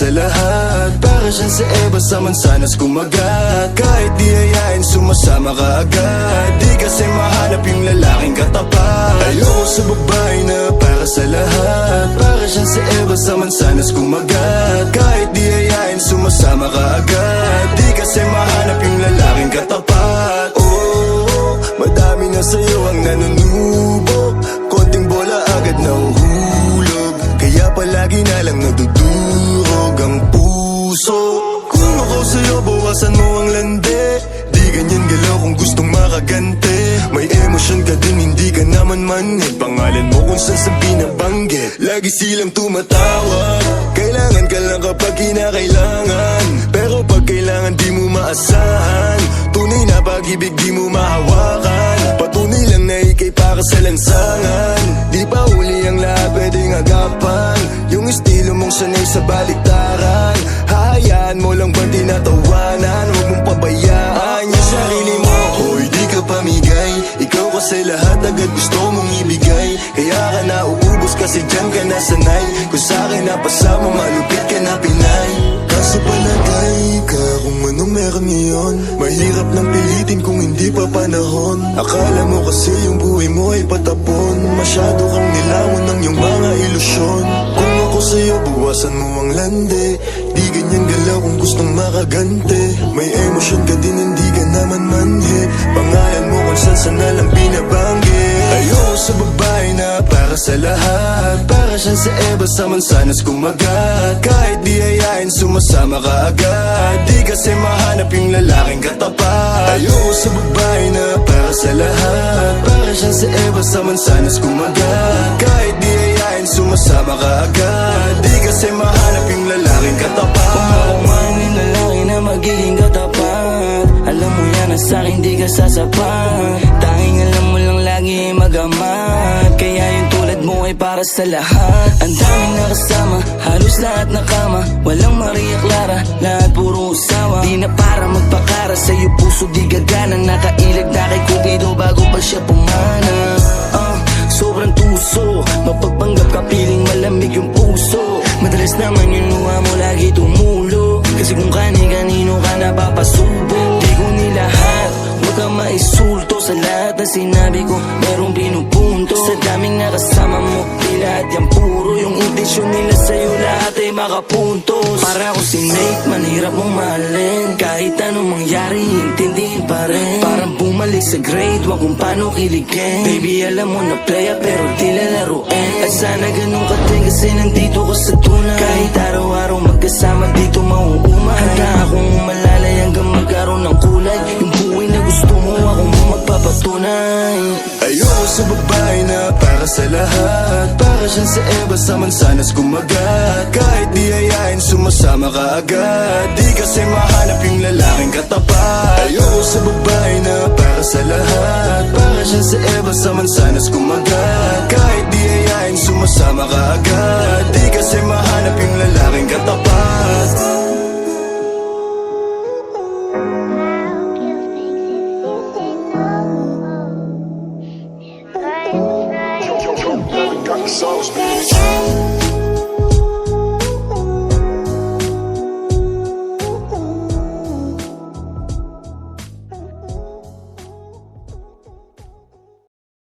sa lahat. Para siyang sa Eva sa mansanas kumagat. Kahit di ayain sumasama ka agad. Di kasi mahanap yung lalaking katapat. Ayoko sa babae na para sa lahat. Para siyang sa Eva sa mansanas kumagat. Kahit di ayain sumasama ka agad. Di kasi mahanap yung lalaking katapat. Oh, madami na sa'yo ang nanunubok. Konting bola agad nahuhulog. Kaya palagi na lang nadudurog ang puso. Kung ako sa'yo, bawasan mo ang lande. Di ganyan galaw kung gustong makagante. May emosyon ka din, hindi ka naman manhid. Pangalan mo kung saan sa binabanggit. Lagi silang tumatawag. Kailangan ka lang kapag kinakailangan. Pero pag kailangan di mo maasahan. Tunay na pag-ibig di mo mahawakan. Patunay lang na ikay para sa lansangan. Di pa huli ang lahat pwedeng agapan. Yung estilo mong sanay sa baliktaran. Hahayaan mo lang bang tinatawanan. Huwag mong pabayaan yung sarili mo. Hoy, di ka pamigay. Ikaw kasi lahat agad gusto mong ibigay. Kaya ka nauubos kasi dyan ka nasanay. Kung sa'kin napasama malupit ka na Pinay. Kaso palagay ka kung anong meron ngayon. Mahirap nang pilitin kung hindi pa panahon. Akala mo kasi yung buhay mo ay patapon. Masyado kang nilawan ng iyong mga ilusyon. Kung ako sa'yo, buwasan mo ang lande. Di ganyan galaw kung gustong makagante. May emosyon ka din, hindi ka naman manhid. Pangalan mo kung saan na lang binabanggit. Ayoko sa babae na para sa lahat. Para siyang sa Eva sa mansanas kumagat. Kahit di ayain sumasama ka agad. Di kasi mahanap yung lalaking katapat. Ayoko sa babae na para sa lahat. Para siyang sa Eva sa mansanas kumagat. Kahit di ayain sumasama ka agad. Di kasi mahanap yung lalaking katapat. Kung ako man yung lalaki na magiging katapat, alam mo yan na sa'kin di ka sasapat. Tanging alam mo lang lagi magamat. Kaya yung tulad mo ay para sa lahat. Ang daming nakasama, halos lahat nakama. Walang Maria Clara, lahat puro usawa. Di na para magpakara, sa'yo puso di gagana. Nakailag na kay Cupido bago pa siya pumana. Sobrang tuso, mapagpanggap ka piling malamig yung puso. Madalas naman yung luha mo lagi tumulo. Kasi kung kani-kanino ka napapasubo. Di ko nilahat, huwag kang maisulto. Sa lahat na sinabi ko, merong pinupunto. Sa daming nakasama mo, di lahat yan puro. Yung intensyon nila sa'yo lahat ay makapuntos. Para ako si Nate, manhirap mong mahalin. Kahit anong mangyari, intindihin pa rin. Parang bumalik sa grade, wag kung paano kiligin. Baby, alam mo na playa pero di lalaruin. At sana ganun ka din kasi nandito ka sa tunay. Kahit araw-araw magkasama dito mauumay. Handa akong malalay hanggang magkaroon ng kulay. Yung buhay na gusto mo, ako mo magpapatunay. Ayoko sa babae na para sa lahat. Para siyang sa Eva sa mansanas kumagat. Kahit di ayain sumasama ka agad. Di kasi mahanap yung lalaking katapat. Ayoko sa babae na para sa lahat. Para siyang sa Eva sa mansanas kumagat. Kahit di ayain sumasama ka agad. Di kasi mahanap yung lalaking katapat. Got the sauce, bitch.